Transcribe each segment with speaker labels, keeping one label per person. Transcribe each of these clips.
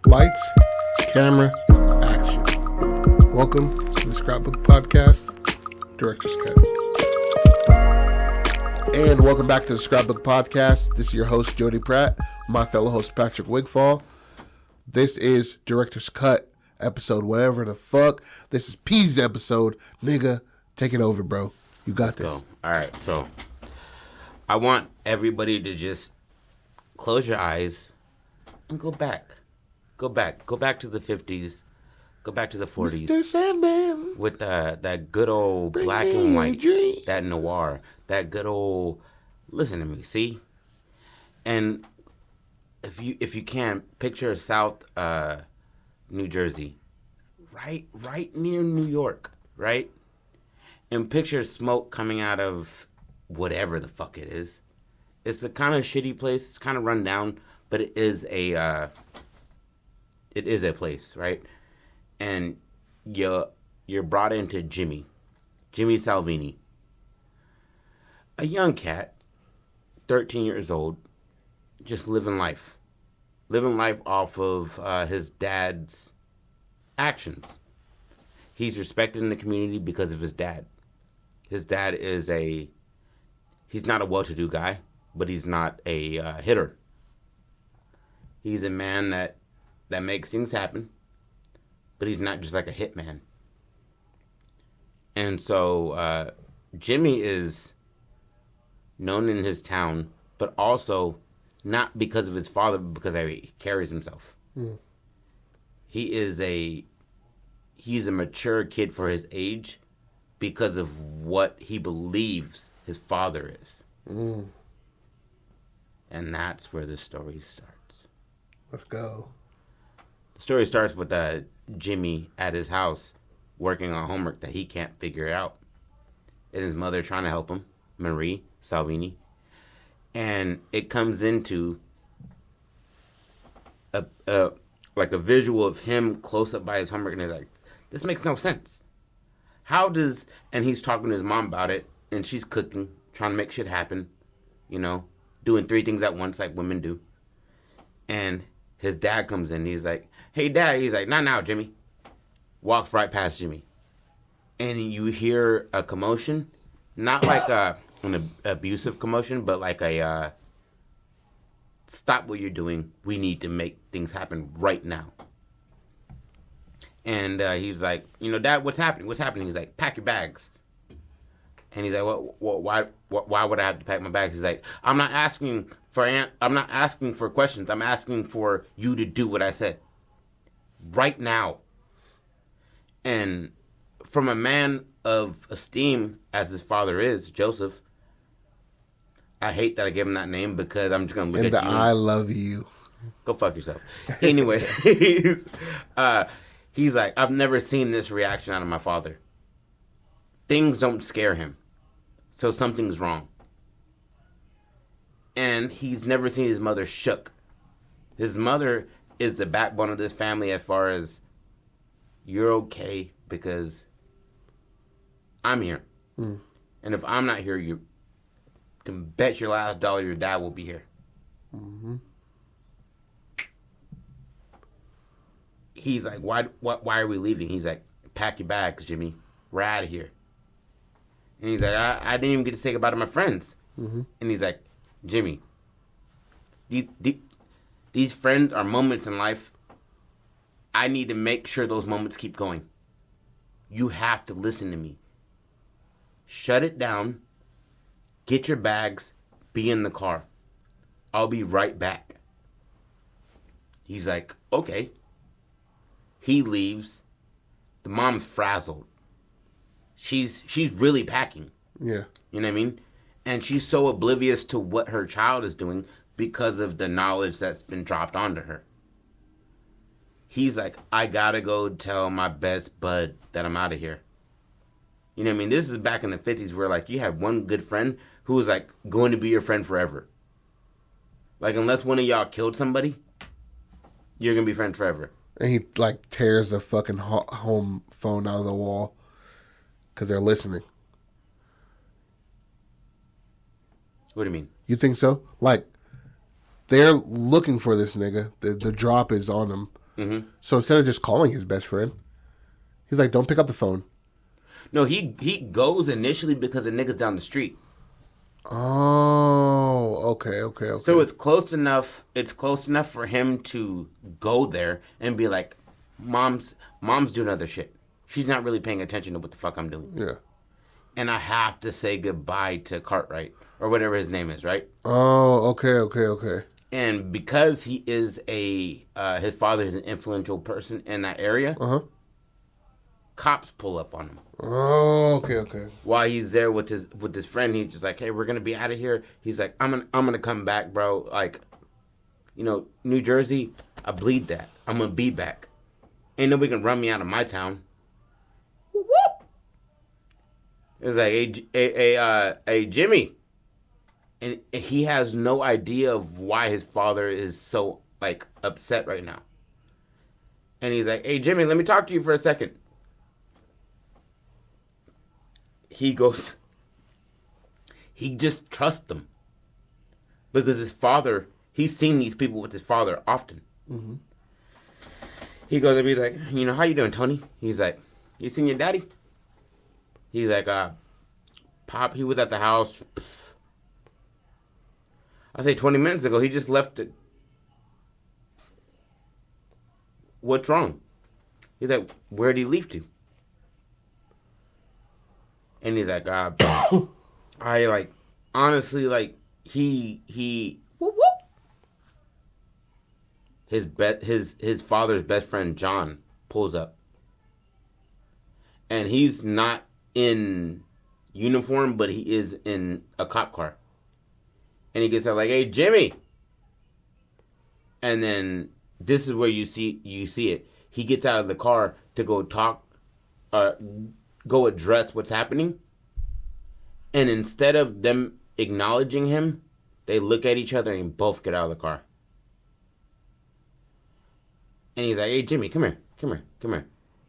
Speaker 1: Lights, camera, action. Welcome to the Scrapbook Podcast, Director's Cut. And welcome back to the Scrapbook Podcast. This is your host, Jody Pratt, my fellow host, Patrick Wigfall. This is Director's Cut episode, whatever the fuck. This is P's episode. Nigga, take it over, bro. You got this.
Speaker 2: Go. All right, so I want everybody to just close your eyes and go back. Go back to the 50s. Go back to the 40s.
Speaker 1: Mr. Sandman.
Speaker 2: With that good old
Speaker 1: Bring
Speaker 2: black
Speaker 1: me
Speaker 2: and
Speaker 1: a
Speaker 2: white,
Speaker 1: dream.
Speaker 2: that noir, that good old, listen to me, see? And if you can, picture South New Jersey, right near New York, right? And picture smoke coming out of whatever the fuck it is. It's a kind of shitty place. It's kind of run down, but it is a place, right? And you're brought into Jimmy Salvini, a young cat, 13 years old, just living life off of his dad's actions. He's respected in the community because of his dad. His dad he's not a well-to-do guy, but he's not a hitter. He's a man that makes things happen, but he's not just like a hitman. And so Jimmy is known in his town, but also not because of his father, but because of how he carries himself. Mm. He's a mature kid for his age because of what he believes his father is. Mm. And that's where the story starts.
Speaker 1: Let's go.
Speaker 2: The story starts with Jimmy at his house working on homework that he can't figure out. And his mother trying to help him, Marie Salvini. And it comes into a visual of him close up by his homework, and he's like, this makes no sense. And he's talking to his mom about it, and she's cooking, trying to make shit happen, doing 3 things at once like women do. And his dad comes in, he's like, hey, Dad. He's like, not now, Jimmy. Walks right past Jimmy. And you hear a commotion, not like an abusive commotion, but like a stop what you're doing. We need to make things happen right now. And he's like, Dad, what's happening? What's happening? He's like, pack your bags. And he's like, why would I have to pack my bags? He's like, I'm not asking for questions. I'm asking for you to do what I said right now. And from a man of esteem as his father is, Joseph, I hate that I gave him that name because I'm just going to look at you.
Speaker 1: I love you.
Speaker 2: Go fuck yourself. Anyway, he's like, I've never seen this reaction out of my father. Things don't scare him. So something's wrong. And he's never seen his mother shook. His mother is the backbone of this family as far as you're okay because I'm here. Mm. And if I'm not here, you can bet your last dollar your dad will be here. Mm-hmm. He's like, why are we leaving? He's like, pack your bags, Jimmy. We're out of here. And he's like, I didn't even get to say goodbye to my friends. Mm-hmm. And he's like, Jimmy, these friends are moments in life. I need to make sure those moments keep going. You have to listen to me. Shut it down. Get your bags. Be in the car. I'll be right back. He's like, okay. He leaves. The mom's frazzled. She's really packing.
Speaker 1: Yeah.
Speaker 2: You know what I mean? And she's so oblivious to what her child is doing because of the knowledge that's been dropped onto her. He's like, I gotta go tell my best bud that I'm out of here. You know what I mean? This is back in the 50s where, like, you had one good friend who was, like, going to be your friend forever. Like, unless one of y'all killed somebody, you're gonna be friends forever.
Speaker 1: And he, like, tears the fucking home phone out of the wall because they're listening.
Speaker 2: What do you mean?
Speaker 1: You think so? Like, they're looking for this nigga. The drop is on him.
Speaker 2: Mm-hmm.
Speaker 1: So instead of just calling his best friend, he's like, don't pick up the phone.
Speaker 2: No, he goes initially because the nigga's down the street.
Speaker 1: Oh, okay.
Speaker 2: So it's close enough. It's close enough for him to go there and be like, "Mom's doing other shit. She's not really paying attention to what the fuck I'm doing."
Speaker 1: Yeah.
Speaker 2: And I have to say goodbye to Cartwright or whatever his name is, right?
Speaker 1: Oh, okay.
Speaker 2: And because he is his father is an influential person in that area. Cops pull up on him.
Speaker 1: Oh, okay.
Speaker 2: While he's there with his friend, he's just like, "Hey, we're gonna be out of here." He's like, "I'm gonna come back, bro. Like, New Jersey, I bleed that. I'm gonna be back. Ain't nobody can run me out of my town." Whoop, whoop. It's like, hey, Jimmy," and he has no idea of why his father is so like upset right now. And he's like, "Hey, Jimmy, let me talk to you for a second." He goes, he just trusts them. Because his father, he's seen these people with his father often.
Speaker 1: Mm-hmm.
Speaker 2: He goes and he's like, "How you doing, Tony?" He's like, "You seen your daddy?" He's like, "Pop, he was at the house. I say 20 minutes ago, he just left it." "What's wrong?" He's like, "Where'd he leave to?" And he's like, I like, honestly, like, he, whoop, whoop. His father's best friend, John, pulls up. And he's not in uniform, but he is in a cop car. And he gets out like, "Hey, Jimmy." And then this is where you see it. He gets out of the car to go talk, go address what's happening. And instead of them acknowledging him, they look at each other and both get out of the car. And he's like, "Hey, Jimmy, come here. And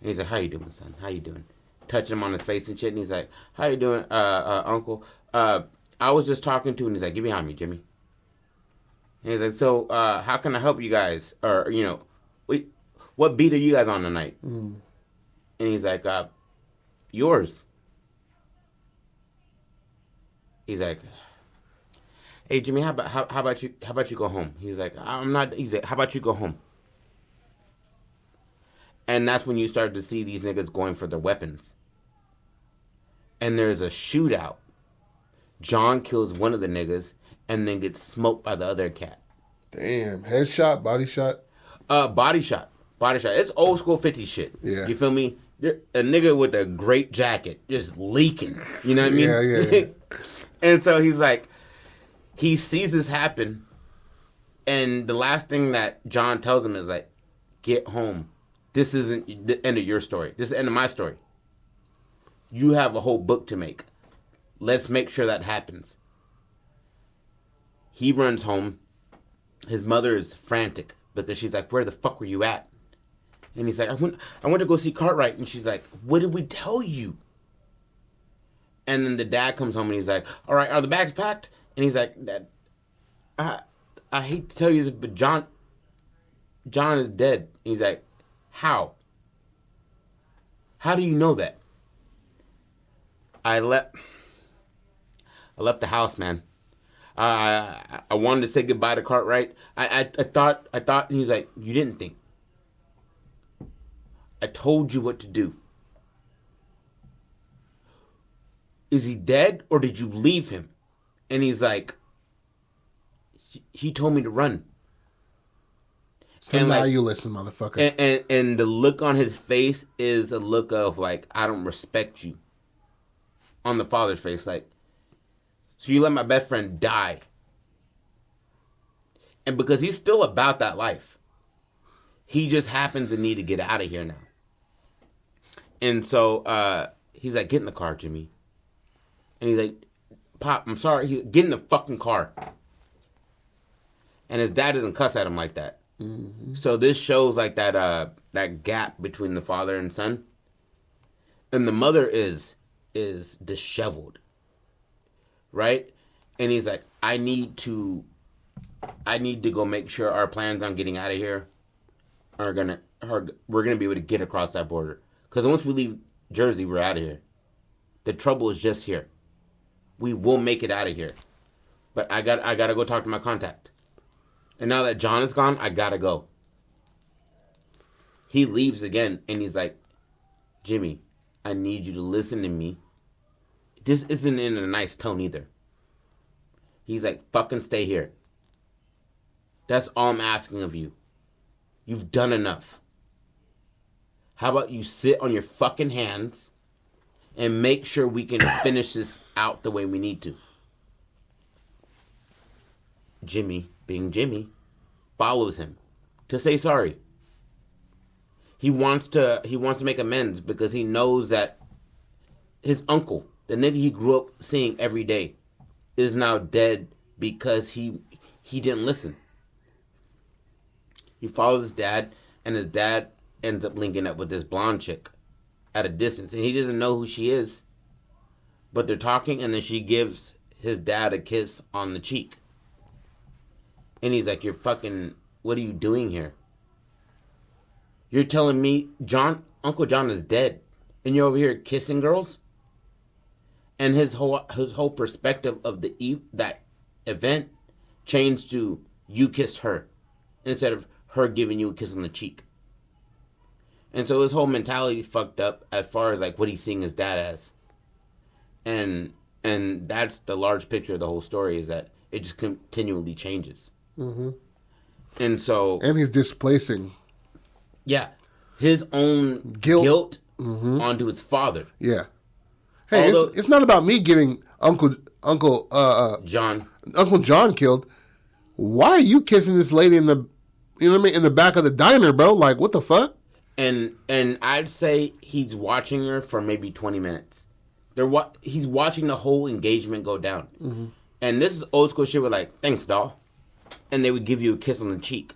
Speaker 2: he's like, "How you doing, son? How you doing?" Touching him on his face and shit. And he's like, "How you doing, uncle? I was just talking to," and he's like, "Get behind me, Jimmy." And he's like, "So, how can I help you guys? Or, what beat are you guys on tonight?" And he's like, "Yours." He's like, "Hey, Jimmy, how about you go home?" He's like, "I'm not." He's like, "How about you go home?" And that's when you start to see these niggas going for their weapons. And there's a shootout. John kills one of the niggas and then gets smoked by the other cat.
Speaker 1: Damn. Headshot, body shot?
Speaker 2: Body shot. It's old school 50 shit.
Speaker 1: Yeah.
Speaker 2: You feel me? A nigga with a great jacket just leaking. You know what I mean?
Speaker 1: Yeah.
Speaker 2: And so he's like, he sees this happen. And the last thing that John tells him is like, "Get home. This isn't the end of your story. This is the end of my story. You have a whole book to make. Let's make sure that happens." He runs home. His mother is frantic because she's like, "Where the fuck were you at?" And he's like, I went to go see Cartwright." And she's like, "What did we tell you?" And then the dad comes home and he's like, "All right, are the bags packed?" And he's like, "Dad, I hate to tell you this, but John is dead." He's like, "How? How do you know that?" I left the house, man. I wanted to say goodbye to Cartwright. I thought, and he's like, "You didn't think. I told you what to do. Is he dead or did you leave him?" And he's like, he told me to run."
Speaker 1: So and now you listen, motherfucker.
Speaker 2: And the look on his face is a look of like, "I don't respect you." On the father's face, like, "So you let my best friend die." And because he's still about that life, he just happens to need to get out of here now. And so he's like, "Get in the car, Jimmy." And he's like, "Pop, I'm sorry." Get in the fucking car. And his dad doesn't cuss at him like that. Mm-hmm. So this shows like that gap between the father and son. And the mother is disheveled. Right? And he's like, I need to go make sure our plans on getting out of here we're gonna be able to get across that border. Because once we leave Jersey, we're out of here. The trouble is just here. We will make it out of here. But I gotta go talk to my contact. And now that John is gone, I gotta go. He leaves again, and he's like, Jimmy, I need you to listen to me. This isn't in a nice tone either. He's like, fucking stay here. That's all I'm asking of you. You've done enough. How about you sit on your fucking hands and make sure we can finish this out the way we need to? Jimmy, being Jimmy, follows him to say sorry. He wants to make amends because he knows that his uncle, the nigga he grew up seeing every day, is now dead because he didn't listen. He follows his dad, and his dad ends up linking up with this blonde chick at a distance, and he doesn't know who she is, but they're talking, and then she gives his dad a kiss on the cheek. And he's like, what are you doing here? You're telling me Uncle John is dead, and you're over here kissing girls? And his whole perspective of that event changed to, you kissed her, instead of her giving you a kiss on the cheek. And so his whole mentality fucked up as far as like what he's seeing his dad as. And that's the large picture of the whole story, is that it just continually changes.
Speaker 1: Mm-hmm.
Speaker 2: And
Speaker 1: he's displacing.
Speaker 2: Yeah. His own guilt
Speaker 1: mm-hmm.
Speaker 2: onto his father.
Speaker 1: Yeah. Hey, it's not about me getting Uncle John killed. Why are you kissing this lady in the back of the diner, bro? Like, what the fuck?
Speaker 2: And I'd say he's watching her for maybe 20 minutes. He's watching the whole engagement go down. Mm-hmm. And this is old school shit with like, thanks, doll. And they would give you a kiss on the cheek.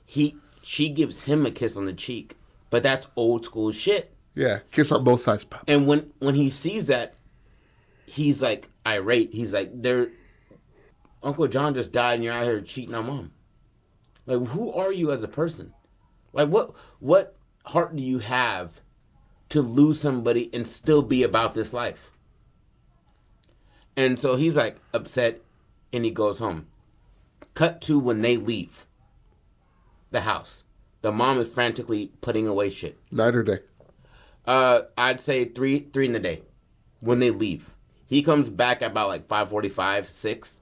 Speaker 2: She gives him a kiss on the cheek, but that's old school shit.
Speaker 1: Yeah, kiss on both sides.
Speaker 2: And when he sees that, he's like irate. He's like, Uncle John just died and you're out here cheating on mom. Like, who are you as a person? Like, what heart do you have to lose somebody and still be about this life? And so he's like upset, and he goes home. Cut to when they leave the house. The mom is frantically putting away shit.
Speaker 1: Night or day?
Speaker 2: I'd say 3 in the day when they leave. He comes back at about like 5:45, 6.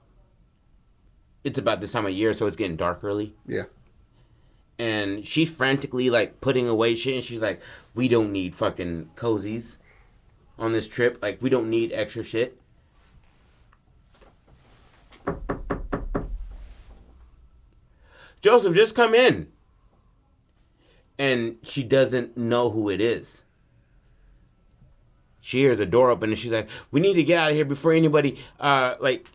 Speaker 2: It's about this time of year, so it's getting dark early.
Speaker 1: Yeah.
Speaker 2: And she's frantically like putting away shit, and she's like, we don't need fucking cozies on this trip. Like, we don't need extra shit. Joseph, just come in. And she doesn't know who it is. She hears the door open, and she's like, we need to get out of here before anybody, And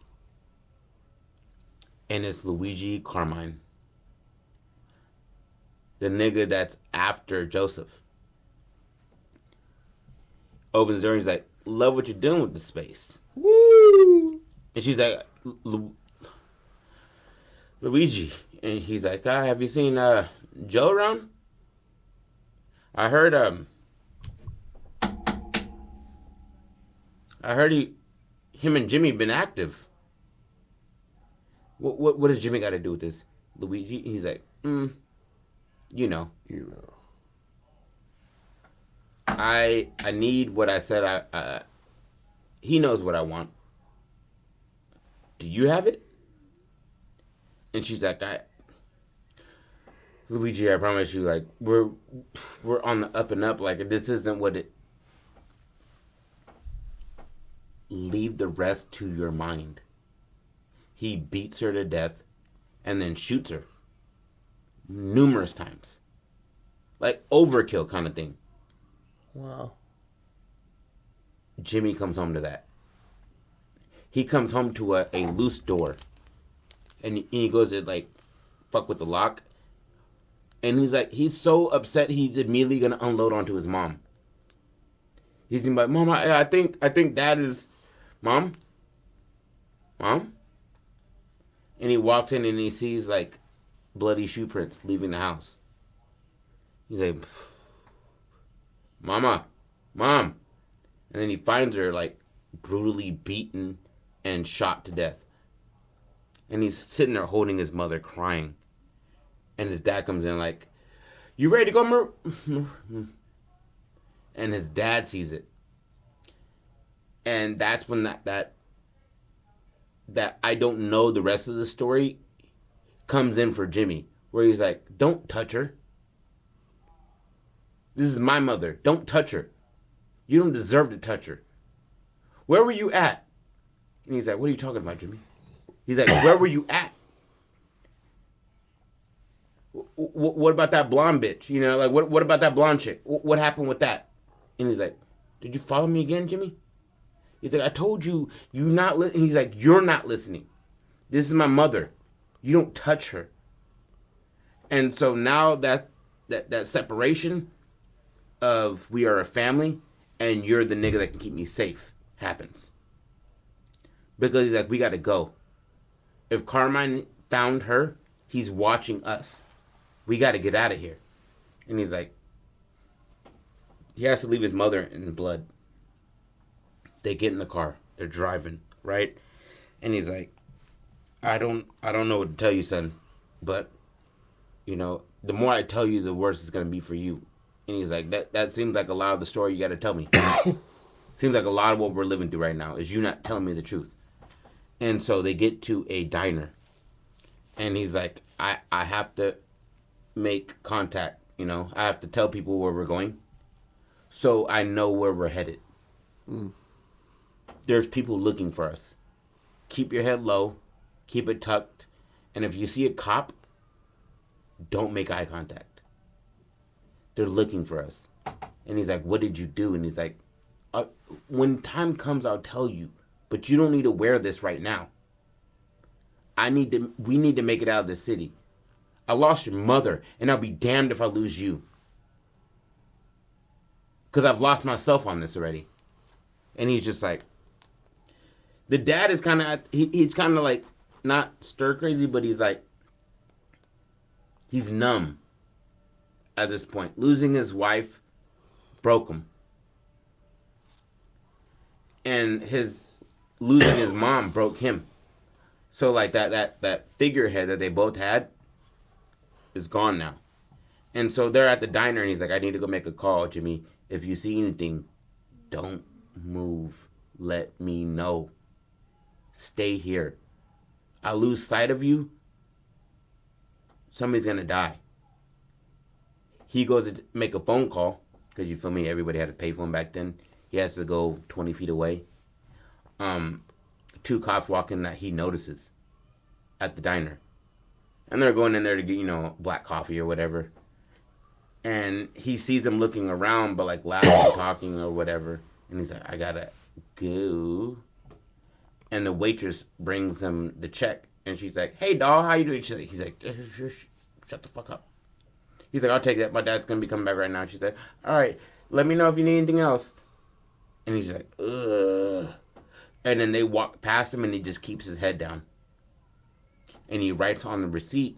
Speaker 2: it's Luigi Carmine. The nigga that's after Joseph. Opens the door, and he's like, love what you're doing with the space.
Speaker 1: Woo!
Speaker 2: And she's like, Luigi. And he's like, have you seen Joe around? I heard him and Jimmy been active. What does Jimmy got to do with this, Luigi? He's like, you know. I need what I said. He knows what I want. Do you have it? And she's like, Luigi, I promise you, like, we're on the up and up. Like, this isn't what it. Leave the rest to your mind. He beats her to death and then shoots her numerous times. Like, overkill kind of thing.
Speaker 1: Wow.
Speaker 2: Jimmy comes home to that. He comes home to a loose door. And he goes to, like, fuck with the lock. And he's so upset he's immediately going to unload onto his mom. He's gonna be like, Mom, I think Dad is... Mom? And he walks in and he sees, like, bloody shoe prints leaving the house. He's like, Mama, Mom. And then he finds her, like, brutally beaten and shot to death. And he's sitting there holding his mother, crying. And his dad comes in like, you ready to go, And his dad sees it. And that's when that I don't know the rest of the story comes in for Jimmy. Where he's like, don't touch her. This is my mother. Don't touch her. You don't deserve to touch her. Where were you at? And he's like, what are you talking about, Jimmy? He's like, where were you at? What about that blonde bitch? You know, like, what about that blonde chick? What happened with that? And he's like, did you follow me again, Jimmy? He's like, I told you, you not listen. He's like, you're not listening. This is my mother. You don't touch her. And so now that separation of we are a family and you're the nigga that can keep me safe happens. Because he's like, we got to go. If Carmine found her, he's watching us. We got to get out of here. And he's like, he has to leave his mother in blood. They get in the car. They're driving, right? And he's like, I don't know what to tell you, son. But, you know, the more I tell you, the worse it's going to be for you. And he's like, that seems like a lot of the story you got to tell me. Seems like a lot of what we're living through right now is you not telling me the truth. And so they get to a diner. And he's like, I have to make contact, you know. I have to tell people where we're going so I know where we're headed. There's people looking for us. Keep your head low. Keep it tucked. And if you see a cop, don't make eye contact. They're looking for us. And he's like, what did you do? And he's like, when time comes, I'll tell you. But you don't need to wear this right now. We need to make it out of the city. I lost your mother, and I'll be damned if I lose you. Because I've lost myself on this already. And he's just like, the dad is kind of, he's kind of like, not stir crazy, but he's like, he's numb at this point. Losing his wife broke him. And losing his mom broke him. So like that figurehead that they both had is gone now. And so they're at the diner and he's like, I need to go make a call, Jimmy. If you see anything, don't move. Let me know. Stay here. I lose sight of you, somebody's going to die. He goes to make a phone call, because you feel me, everybody had a payphone back then. He has to go 20 feet away. 2 cops walk in that he notices at the diner. And they're going in there to get, you know, black coffee or whatever. And he sees them looking around, but like laughing, talking or whatever. And he's like, I gotta go. And the waitress brings him the check. And she's like, hey, doll, how you doing? He's like, shut the fuck up. He's like, I'll take that. My dad's going to be coming back right now. She's like, all right, let me know if you need anything else. And he's like, ugh. And then they walk past him and he just keeps his head down. And he writes on the receipt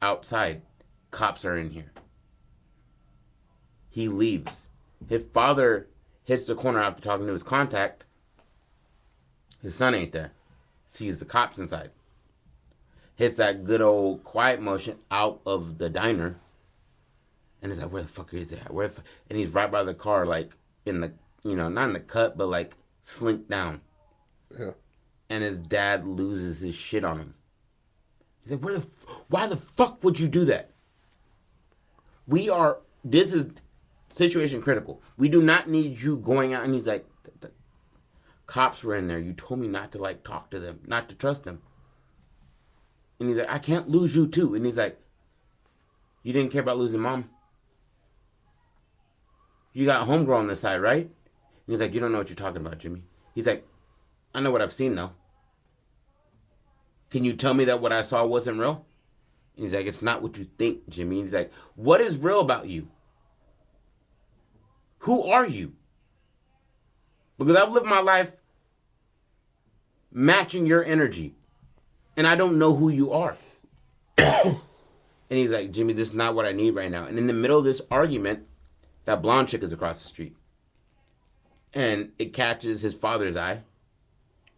Speaker 2: outside, cops are in here. He leaves. His father hits the corner after talking to his contact. His son ain't there. Sees the cops inside. Hits that good old quiet motion out of the diner. And he's like, where the fuck is that? And he's right by the car, like, in the, you know, not in the cut, but like, slink down.
Speaker 1: Yeah.
Speaker 2: And his dad loses his shit on him. He's like, why the fuck would you do that? This is situation critical. We do not need you going out. And he's like, the cops were in there. You told me not to, like, talk to them, not to trust them. And he's like, I can't lose you too. And he's like, you didn't care about losing mom? You got homegirl on this side, right? And he's like, you don't know what you're talking about, Jimmy. He's like, I know what I've seen, though. Can you tell me that what I saw wasn't real? And he's like, it's not what you think, Jimmy. And he's like, what is real about you? Who are you? Because I've lived my life matching your energy. And I don't know who you are. And he's like, Jimmy, this is not what I need right now. And in the middle of this argument, that blonde chick is across the street. And it catches his father's eye.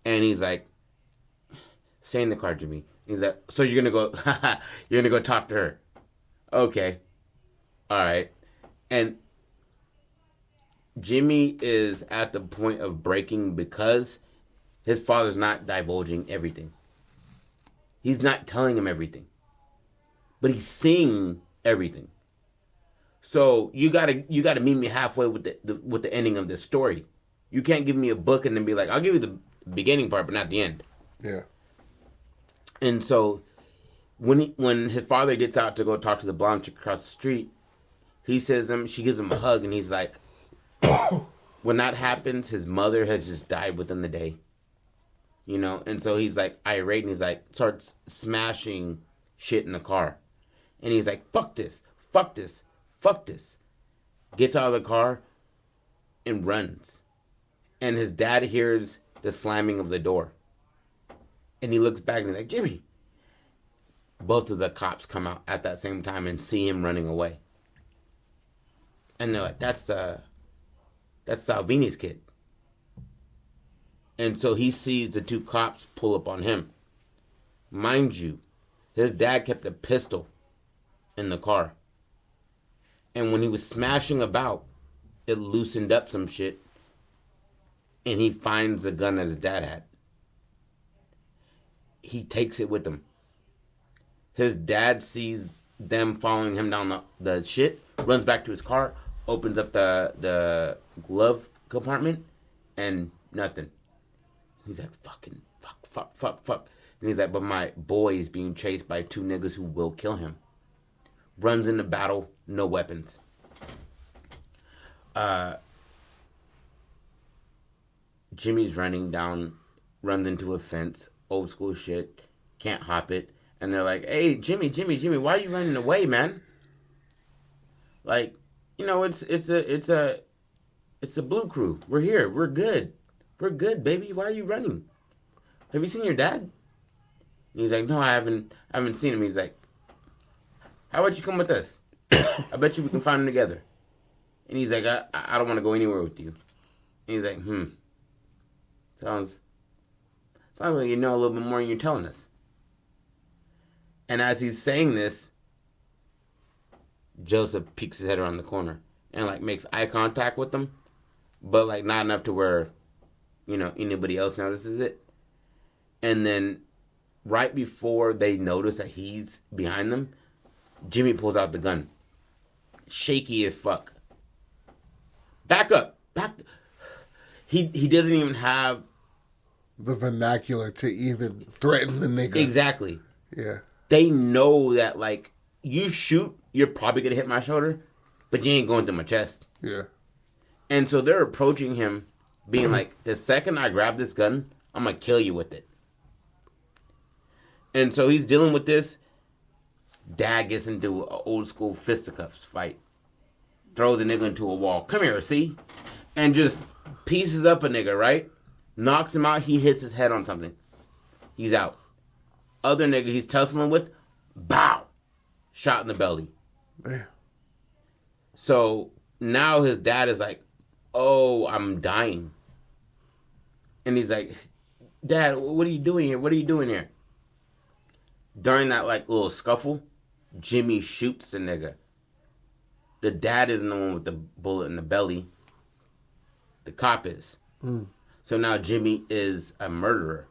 Speaker 2: And he's like, stay in the car, Jimmy. He's like, so you're going to go, you're going to go talk to her. Okay. All right. And Jimmy is at the point of breaking because his father's not divulging everything. He's not telling him everything. But he's seeing everything. So you gotta meet me halfway with the ending of this story. You can't give me a book and then be like, I'll give you the beginning part, but not the end.
Speaker 1: Yeah.
Speaker 2: And so when his father gets out to go talk to the blonde chick across the street, he says she gives him a hug, and he's like, when that happens, his mother has just died within the day. You know, and so he's like irate, and he's like starts smashing shit in the car. And he's like, fuck this, fuck this, fuck this. Gets out of the car and runs. And his dad hears the slamming of the door. And he looks back and he's like, Jimmy. Both of the cops come out at that same time and see him running away. And they're like, that's Salvini's kid. And so he sees the two cops pull up on him. Mind you, his dad kept a pistol in the car. And when he was smashing about, it loosened up some shit. And he finds the gun that his dad had. He takes it with him. His dad sees them following him down the shit, runs back to his car, opens up the glove compartment, and nothing. He's like, fucking, fuck. And he's like, but my boy is being chased by two niggas who will kill him. Runs into battle, no weapons. Jimmy's running down, runs into a fence, old school shit, can't hop it. And they're like, hey, Jimmy, why are you running away, man? Like, you know, it's a Blue Crew. We're here. We're good. We're good, baby. Why are you running? Have you seen your dad? And he's like, no, I haven't seen him. He's like, how about you come with us? I bet you we can find him together. And he's like, I don't want to go anywhere with you. And he's like, Sounds like you know a little bit more than you're telling us. And as he's saying this, Joseph peeks his head around the corner and like makes eye contact with them, but like not enough to where, you know, anybody else notices it. And then right before they notice that he's behind them, Jimmy pulls out the gun. Shaky as fuck. Back up. He doesn't even have
Speaker 1: the vernacular to even threaten the nigga.
Speaker 2: Exactly.
Speaker 1: Yeah.
Speaker 2: They know that, like, you shoot, you're probably going to hit my shoulder, but you ain't going through my chest.
Speaker 1: Yeah.
Speaker 2: And so they're approaching him, being like, the second I grab this gun, I'm going to kill you with it. And so he's dealing with this. Dad gets into an old school fisticuffs fight. Throws a nigga into a wall. Come here, see? And just pieces up a nigga, right? Knocks him out. He hits his head on something. He's out. Other nigga he's tussling with, bow, shot in the belly.
Speaker 1: Damn.
Speaker 2: So now his dad is like, oh, I'm dying. And he's like, Dad, what are you doing here? What are you doing here? During that like little scuffle, Jimmy shoots the nigga. The dad isn't the one with the bullet in the belly. The cop is.
Speaker 1: Mm.
Speaker 2: So now Jimmy is a murderer.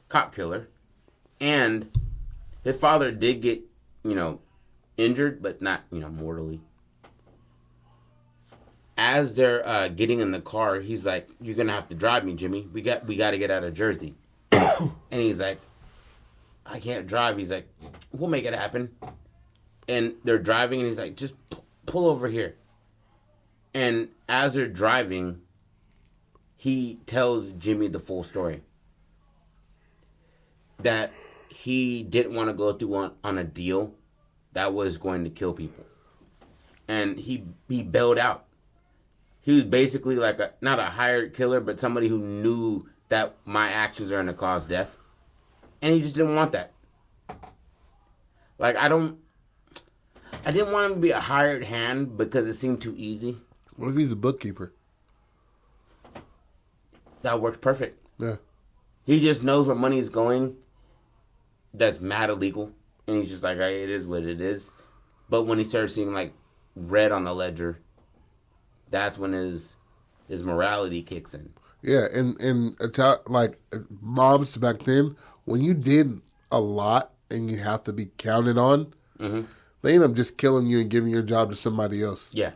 Speaker 2: Cop killer. And his father did get, you know, injured, but not, you know, mortally. As they're getting in the car, he's like, you're going to have to drive me, Jimmy. We got to get out of Jersey. And he's like, I can't drive. He's like, we'll make it happen. And they're driving, and he's like, just pull over here. And as they're driving, he tells Jimmy the full story. That he didn't want to go through on a deal that was going to kill people. And he bailed out. He was basically like not a hired killer, but somebody who knew that my actions are going to cause death. And he just didn't want that. Like, I didn't want him to be a hired hand because it seemed too easy.
Speaker 1: What if he's a bookkeeper?
Speaker 2: That worked perfect.
Speaker 1: Yeah.
Speaker 2: He just knows where money is going. That's mad illegal. And he's just like, hey, it is what it is. But when he started seeing, like, red on the ledger, that's when his morality kicks in.
Speaker 1: Yeah, and like moms back then, when you did a lot and you have to be counted on, they end up just killing you and giving your job to somebody else.
Speaker 2: Yeah.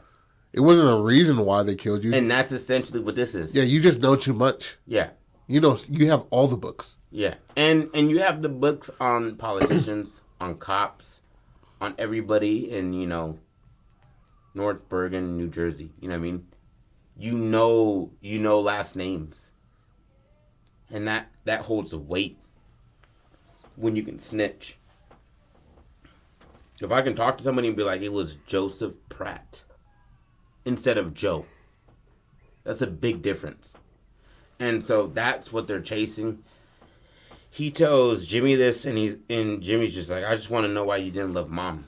Speaker 1: It wasn't a reason why they killed you.
Speaker 2: And that's essentially what this is.
Speaker 1: Yeah, you just know too much.
Speaker 2: Yeah.
Speaker 1: You know, you have all the books.
Speaker 2: Yeah. And you have the books on politicians, on cops, on everybody in, North Bergen, New Jersey. You know what I mean? You know last names. And that holds a weight when you can snitch. If I can talk to somebody and be like, it was Joseph Pratt instead of Joe. That's a big difference. And so that's what they're chasing. He tells Jimmy this, and Jimmy's just like, I just want to know why you didn't love Mom.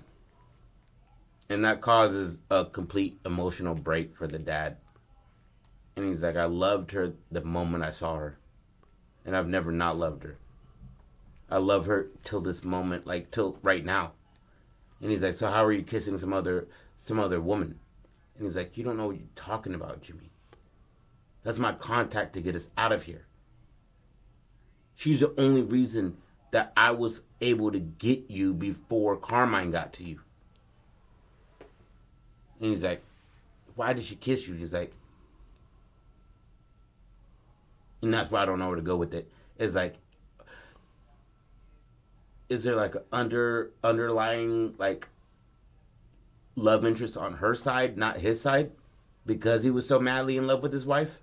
Speaker 2: And that causes a complete emotional break for the dad. And he's like, I loved her the moment I saw her. And I've never not loved her. I love her till this moment, like till right now. And he's like, so how are you kissing some other woman? And he's like, you don't know what you're talking about, Jimmy. That's my contact to get us out of here. She's the only reason that I was able to get you before Carmine got to you. And he's like, why did she kiss you? He's like, and that's why I don't know where to go with it. It's like, is there like an underlying like love interest on her side, not his side, because he was so madly in love with his wife?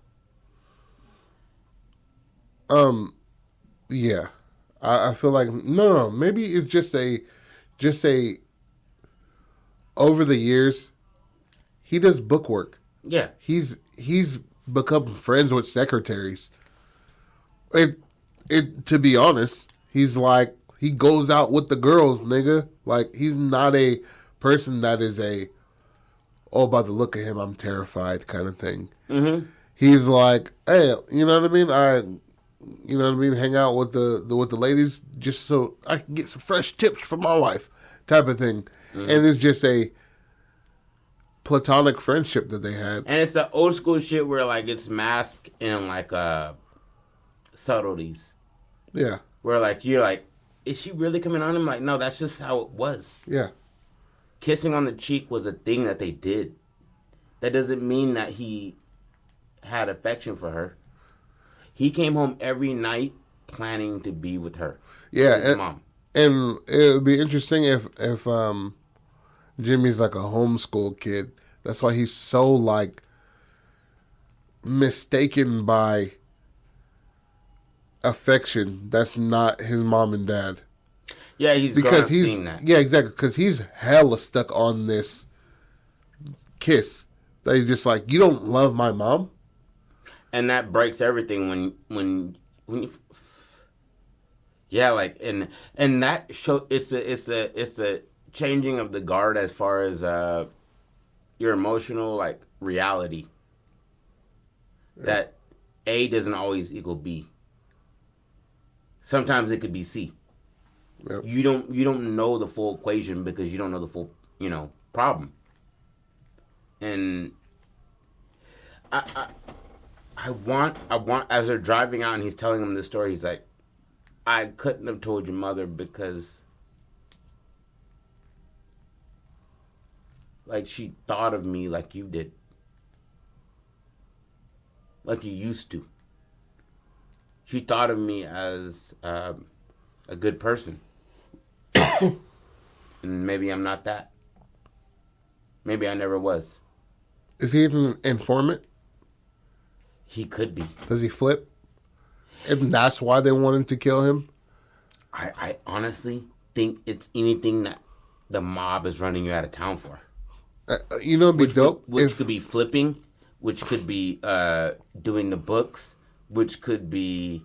Speaker 1: Yeah, I feel like no. Maybe it's just a. Over the years, he does book work.
Speaker 2: Yeah,
Speaker 1: he's become friends with secretaries. To be honest, he's like, he goes out with the girls, nigga. Like, he's not a person that is by the look of him, I'm terrified kind of thing. Mm-hmm. He's like, hey, you know what I mean? Hang out with the ladies just so I can get some fresh tips from my wife, type of thing. Mm-hmm. And it's just a platonic friendship that they had.
Speaker 2: And it's the old school shit where like it's masked in like subtleties.
Speaker 1: Yeah.
Speaker 2: Where like you're like, is she really coming on him? Like, no, that's just how it was.
Speaker 1: Yeah.
Speaker 2: Kissing on the cheek was a thing that they did. That doesn't mean that he had affection for her. He came home every night planning to be with her.
Speaker 1: Yeah,
Speaker 2: his mom.
Speaker 1: And it would be interesting if Jimmy's like a homeschool kid. That's why he's so like mistaken by affection that's not his mom and dad.
Speaker 2: Yeah, he's seeing that.
Speaker 1: Yeah, exactly, because he's hella stuck on this kiss. That he's just like, you don't love my mom?
Speaker 2: And that breaks everything when you, yeah, like and that show it's a changing of the guard as far as your emotional like reality. Yeah. That A doesn't always equal B. Sometimes it could be C. Yep. You don't know the full equation because you don't know the full problem. And I want as they're driving out and he's telling him this story, he's like, I couldn't have told your mother because like she thought of me like you did. Like you used to. She thought of me as a good person. And maybe I'm not that. Maybe I never was.
Speaker 1: Is he an informant?
Speaker 2: He could be.
Speaker 1: Does he flip? And that's why they wanted to kill him?
Speaker 2: I honestly think it's anything that the mob is running you out of town for.
Speaker 1: It'd be dope.
Speaker 2: Which could be flipping, which could be doing the books, which could be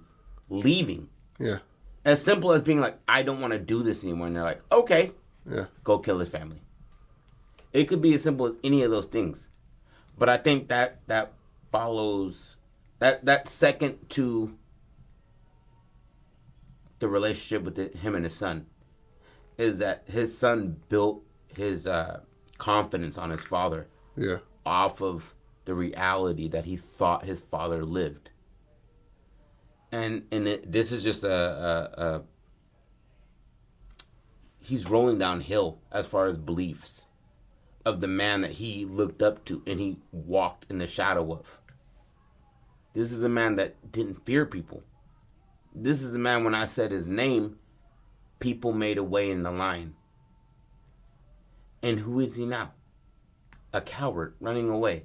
Speaker 2: leaving.
Speaker 1: Yeah.
Speaker 2: As simple as being like, I don't want to do this anymore. And they're like, okay.
Speaker 1: Yeah.
Speaker 2: Go kill his family. It could be as simple as any of those things. But I think that follows that second to the relationship with him and his son is that his son built his confidence on his father.
Speaker 1: Yeah.
Speaker 2: Off of the reality that he thought his father lived. And this is just he's rolling downhill as far as beliefs of the man that he looked up to and he walked in the shadow of. This is a man that didn't fear people. This is a man, when I said his name, people made a way in the line. And who is he now? A coward running away.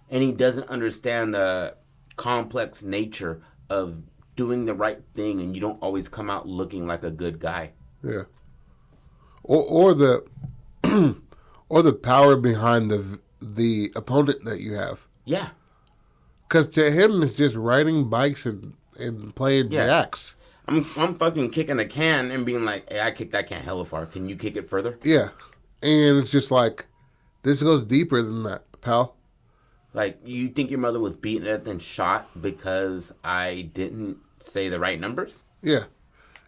Speaker 2: And he doesn't understand the complex nature of doing the right thing, and you don't always come out looking like a good guy.
Speaker 1: Yeah. Or the or the power behind the opponent that you have.
Speaker 2: Yeah.
Speaker 1: Because to him, it's just riding bikes and playing jacks.
Speaker 2: I'm fucking kicking a can and being like, hey, I kicked that can hella far. Can you kick it further?
Speaker 1: Yeah. And it's just like, this goes deeper than that, pal.
Speaker 2: Like, you think your mother was beaten up and shot because I didn't say the right numbers?
Speaker 1: Yeah.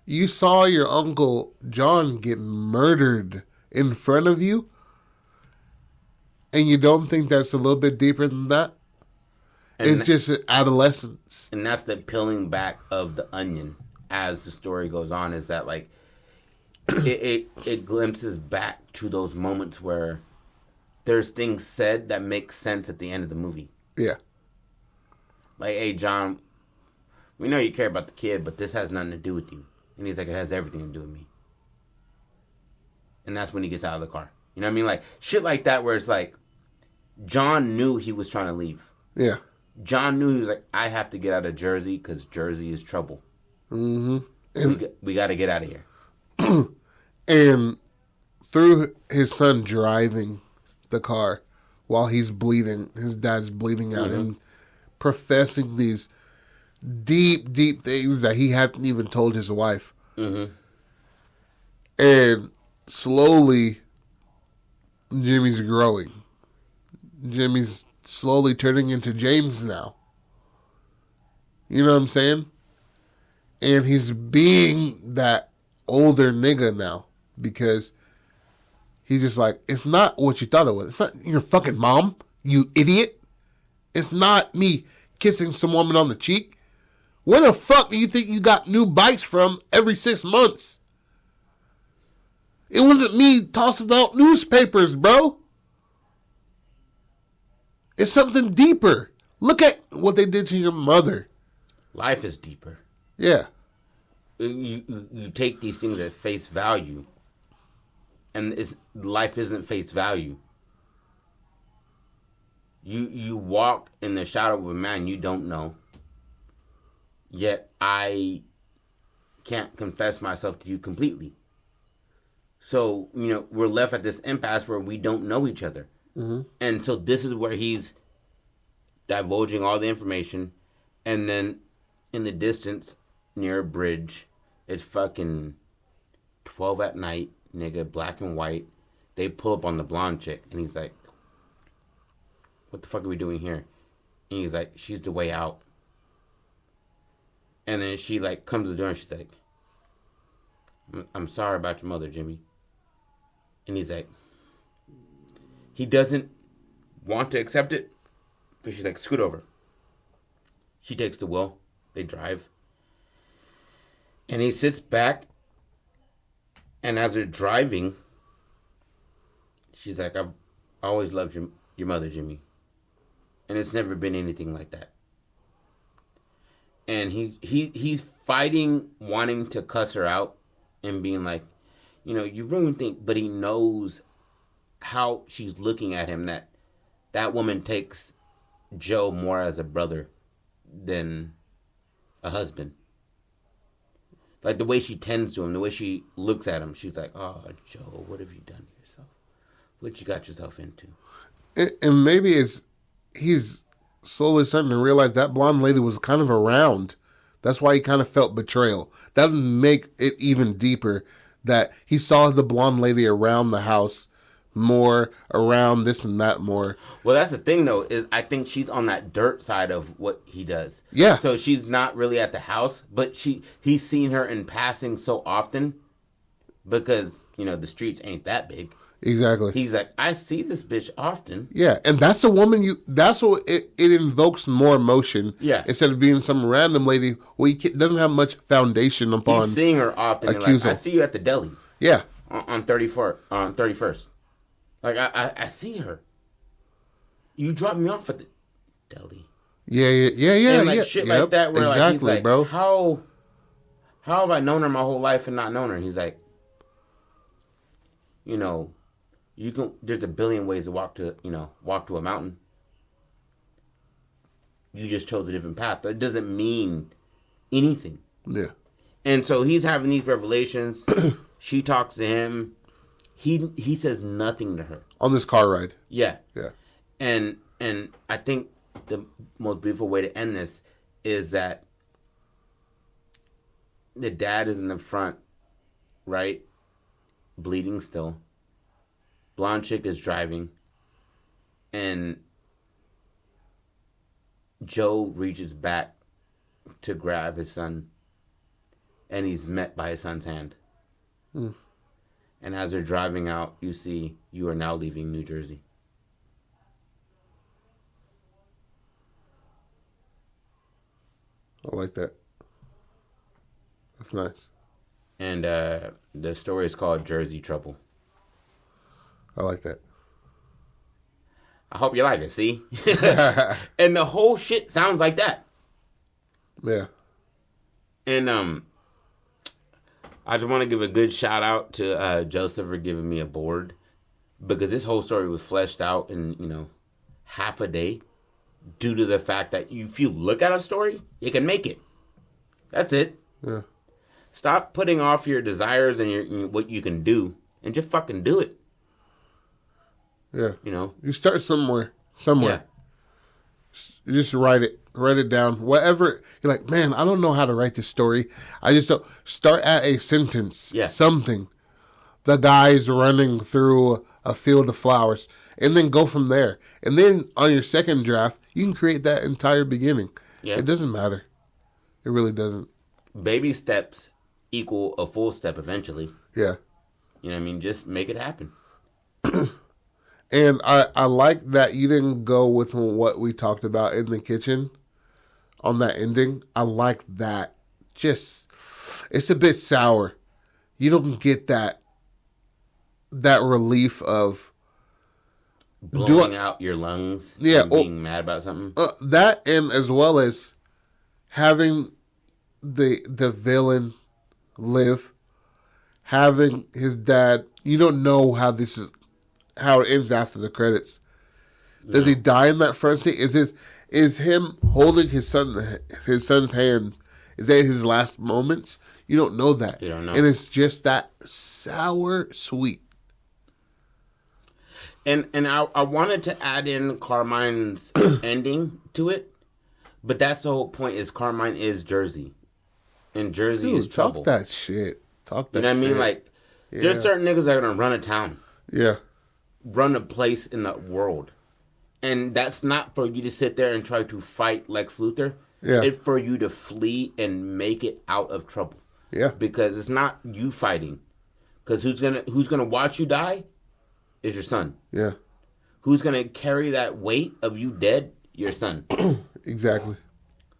Speaker 1: You saw your Uncle John get murdered in front of you, and you don't think that's a little bit deeper than that? And it's just adolescence.
Speaker 2: And that's the peeling back of the onion as the story goes on, is that, like, it glimpses back to those moments where there's things said that make sense at the end of the movie.
Speaker 1: Yeah.
Speaker 2: Like, hey, John, we know you care about the kid, but this has nothing to do with you. And he's like, it has everything to do with me. And that's when he gets out of the car. You know what I mean? Like, shit like that where it's like, John knew he was trying to leave.
Speaker 1: Yeah.
Speaker 2: John knew he was like, I have to get out of Jersey because Jersey is trouble.
Speaker 1: Mm-hmm. And
Speaker 2: we got to get out of here.
Speaker 1: And through his son driving the car while he's bleeding, his dad's bleeding out, and professing these deep, deep things that he hadn't even told his wife.
Speaker 2: Mm-hmm.
Speaker 1: And slowly, Jimmy's growing. Jimmy's slowly turning into James now. You know what I'm saying? And he's being that older nigga now because he's just like, it's not what you thought it was. It's not your fucking mom, you idiot. It's not me kissing some woman on the cheek. Where the fuck do you think you got new bikes from every 6 months? It wasn't me tossing out newspapers, bro. It's something deeper. Look at what they did to your mother.
Speaker 2: Life is deeper.
Speaker 1: Yeah.
Speaker 2: You take these things at face value, and life isn't face value. You walk in the shadow of a man you don't know, yet I can't confess myself to you completely. So, we're left at this impasse where we don't know each other. Mm-hmm. And so this is where he's divulging all the information, and then in the distance, near a bridge, it's fucking 12 at night, nigga, black and white. They pull up on the blonde chick, and he's like, what the fuck are we doing here? And he's like, she's the way out. And then she, like, comes to the door, and she's like, I'm sorry about your mother, Jimmy. And he's like, he doesn't want to accept it, but she's like, scoot over. She takes the wheel. They drive. And he sits back, and as they're driving, she's like, I've always loved your mother, Jimmy. And it's never been anything like that. And he's fighting, wanting to cuss her out and being like, you ruined things. But he knows how she's looking at him, that woman takes Joe more as a brother than a husband. Like, the way she tends to him, the way she looks at him, she's like, oh, Joe, what have you done to yourself? What you got yourself into?
Speaker 1: And maybe he's slowly starting to realize that blonde lady was kind of around. That's why he kind of felt betrayal. That would make it even deeper that he saw the blonde lady around the house more, around this and that more.
Speaker 2: Well, that's the thing, though, is I think she's on that dirt side of what he does.
Speaker 1: Yeah.
Speaker 2: So she's not really at the house, but he's seen her in passing so often because, the streets ain't that big.
Speaker 1: Exactly.
Speaker 2: He's like, I see this bitch often.
Speaker 1: Yeah, and that's the woman that's what it invokes more emotion.
Speaker 2: Yeah.
Speaker 1: Instead of being some random lady who he doesn't have much foundation upon.
Speaker 2: He's seeing her often. Like, I see you at the deli.
Speaker 1: Yeah.
Speaker 2: On 31st. Like, I see her. You dropped me off at the deli.
Speaker 1: Yeah.
Speaker 2: And like shit like that where
Speaker 1: exactly,
Speaker 2: like he's like,
Speaker 1: bro.
Speaker 2: How have I known her my whole life and not known her? And he's like, there's a billion ways to walk to a mountain. You just chose a different path. That doesn't mean anything.
Speaker 1: Yeah.
Speaker 2: And so he's having these revelations. She talks to him. He says nothing to her.
Speaker 1: On this car ride.
Speaker 2: Yeah.
Speaker 1: Yeah.
Speaker 2: And I think the most beautiful way to end this is that the dad is in the front, right? Bleeding still. Blonde chick is driving. And Joe reaches back to grab his son. And he's met by his son's hand.
Speaker 1: Mm.
Speaker 2: And as they're driving out, you see, you are now leaving New Jersey.
Speaker 1: I like that. That's nice.
Speaker 2: And the story is called Jersey Trouble.
Speaker 1: I like that.
Speaker 2: I hope you like it, see? And the whole shit sounds like that.
Speaker 1: Yeah.
Speaker 2: And I just want to give a good shout out to Joseph for giving me a board. Because this whole story was fleshed out in, half a day. Due to the fact that if you look at a story, you can make it. That's it.
Speaker 1: Yeah.
Speaker 2: Stop putting off your desires and what you can do. And just fucking do it.
Speaker 1: Yeah.
Speaker 2: You
Speaker 1: start somewhere. Yeah. You just write it down. Whatever. You're like, man, I don't know how to write this story. I just don't. Start at a sentence.
Speaker 2: Yeah.
Speaker 1: Something. The guy's running through a field of flowers. And then go from there. And then on your second draft, you can create that entire beginning. Yeah. It doesn't matter. It really doesn't.
Speaker 2: Baby steps equal a full step eventually.
Speaker 1: Yeah.
Speaker 2: You know what I mean? Just make it happen.
Speaker 1: And I like that you didn't go with what we talked about in the kitchen on that ending. I like that. It's a bit sour. You don't get that relief of
Speaker 2: blowing out your lungs.
Speaker 1: Yeah.
Speaker 2: And being mad about something.
Speaker 1: That, and as well as having the villain live, having his dad. You don't know how it ends after the credits. Does he die in that front seat? Is him holding his son's hand? Is that his last moments? You don't know that.
Speaker 2: You don't know.
Speaker 1: And it's just that sour sweet.
Speaker 2: And I wanted to add in Carmine's ending to it, but that's the whole point. Is Carmine is Jersey, and Jersey is trouble.
Speaker 1: Talk that shit. Talk that.
Speaker 2: You know what I mean? Like, there's certain niggas that are gonna run a town.
Speaker 1: Yeah.
Speaker 2: Run a place in the world. And that's not for you to sit there and try to fight Lex Luthor.
Speaker 1: Yeah.
Speaker 2: It's for you to flee and make it out of trouble.
Speaker 1: Yeah.
Speaker 2: Because it's not you fighting. Because who's gonna watch you die is your son.
Speaker 1: Yeah.
Speaker 2: Who's gonna carry that weight of you dead? Your son.
Speaker 1: Exactly.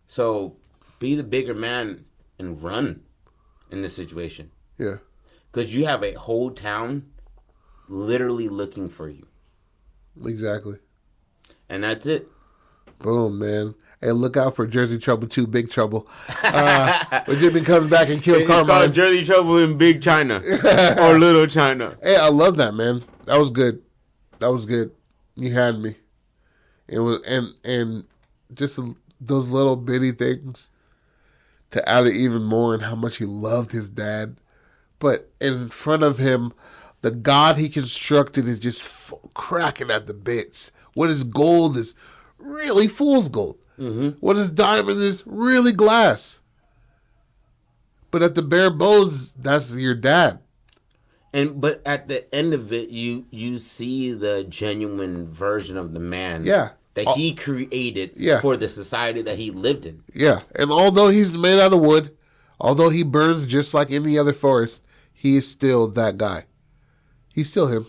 Speaker 2: So be the bigger man and run in this situation.
Speaker 1: Yeah.
Speaker 2: Because you have a whole town literally looking for you.
Speaker 1: Exactly.
Speaker 2: And that's it.
Speaker 1: Boom, man. Hey, look out for Jersey Trouble 2, Big Trouble. When Jimmy comes back and kills Carmine.
Speaker 2: It's called Jersey Trouble in Big China. Or Little China.
Speaker 1: Hey, I love that, man. That was good. You had me. It was and just those little bitty things to add it even more and how much he loved his dad. But in front of him, the God he constructed is just cracking at the bits. What is gold is really fool's gold. Mm-hmm. What is diamond is really glass. But at the bare bones, that's your dad.
Speaker 2: But at the end of it, you see the genuine version of the man.
Speaker 1: Yeah.
Speaker 2: That he created for the society that he lived in.
Speaker 1: Yeah. And although he's made out of wood, although he burns just like any other forest, he is still that guy. He's still him.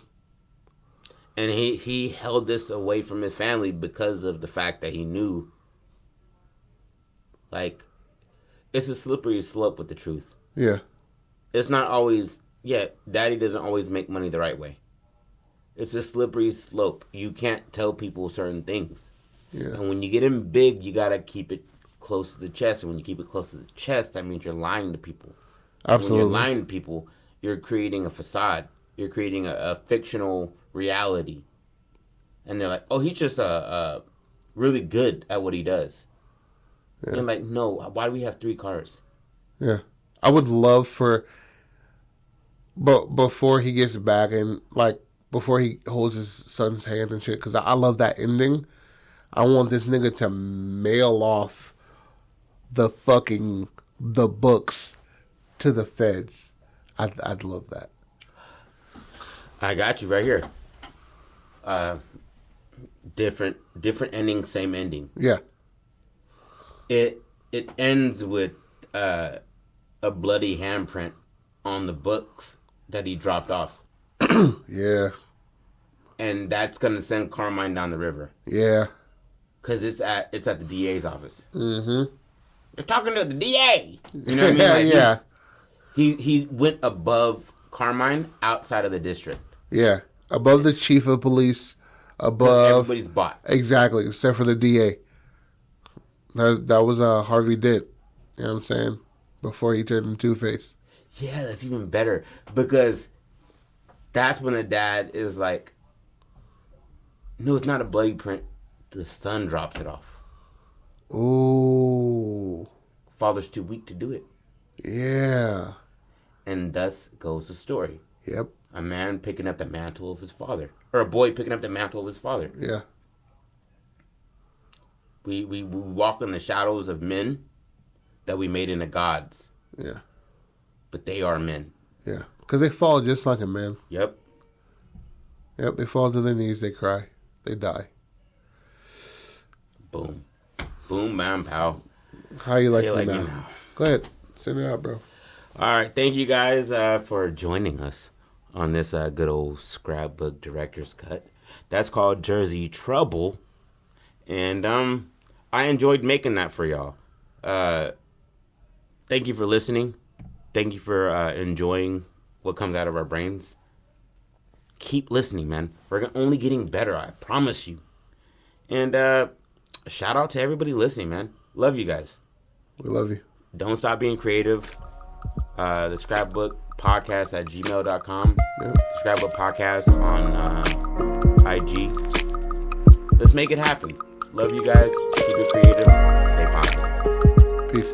Speaker 2: And he held this away from his family because of the fact that he knew, like, it's a slippery slope with the truth.
Speaker 1: Yeah.
Speaker 2: It's not always, daddy doesn't always make money the right way. It's a slippery slope. You can't tell people certain things.
Speaker 1: Yeah.
Speaker 2: And when you get in big, you got to keep it close to the chest. And when you keep it close to the chest, that means you're lying to people.
Speaker 1: Absolutely.
Speaker 2: And when you're lying to people, you're creating a facade. You're creating a fictional reality. And they're like, oh, he's just really good at what he does. Yeah. And I'm like, no, why do we have 3 cars?
Speaker 1: Yeah. I would love for, but before he gets back and, like, before he holds his son's hand and shit, because I love that ending. I want this nigga to mail off the books to the feds. I'd love that.
Speaker 2: I got you right here. Different ending, same ending.
Speaker 1: Yeah.
Speaker 2: It ends with a bloody handprint on the books that he dropped off.
Speaker 1: Yeah.
Speaker 2: And that's gonna send Carmine down the river.
Speaker 1: Yeah.
Speaker 2: Cause it's at the DA's office.
Speaker 1: Mm-hmm.
Speaker 2: You're talking to the DA. You know what I mean? Like,
Speaker 1: yeah.
Speaker 2: He went above Carmine, outside of the district.
Speaker 1: Yeah. Above the chief of police. Above
Speaker 2: everybody's bought.
Speaker 1: Exactly, except for the DA. That was Harvey Dent. You know what I'm saying? Before he turned into Two-Face.
Speaker 2: Yeah, that's even better. Because that's when the dad is like, no, it's not a bloody print. The son drops it off.
Speaker 1: Ooh.
Speaker 2: Father's too weak to do it.
Speaker 1: Yeah.
Speaker 2: And thus goes the story.
Speaker 1: Yep.
Speaker 2: A man picking up the mantle of his father. Or a boy picking up the mantle of his father.
Speaker 1: Yeah.
Speaker 2: We walk in the shadows of men that we made into gods.
Speaker 1: Yeah.
Speaker 2: But they are men.
Speaker 1: Yeah. Because they fall just like a man.
Speaker 2: Yep.
Speaker 1: Yep, they fall to their knees, they cry. They die.
Speaker 2: Boom. Boom, bam, pow.
Speaker 1: How you like it now? Go ahead. Send it out, bro.
Speaker 2: All right. Thank you guys for joining us on this good old scrapbook director's cut. That's called Jersey Trouble. And I enjoyed making that for y'all. Thank you for listening. Thank you for enjoying what comes out of our brains. Keep listening, man. We're only getting better, I promise you. And shout out to everybody listening, man. Love you guys.
Speaker 1: We love you.
Speaker 2: Don't stop being creative. The Scrapbook Podcast at gmail.com.
Speaker 1: Yep.
Speaker 2: Scrapbook Podcast on IG. Let's make it happen. Love you guys. Keep it creative. Stay positive.
Speaker 1: Peace.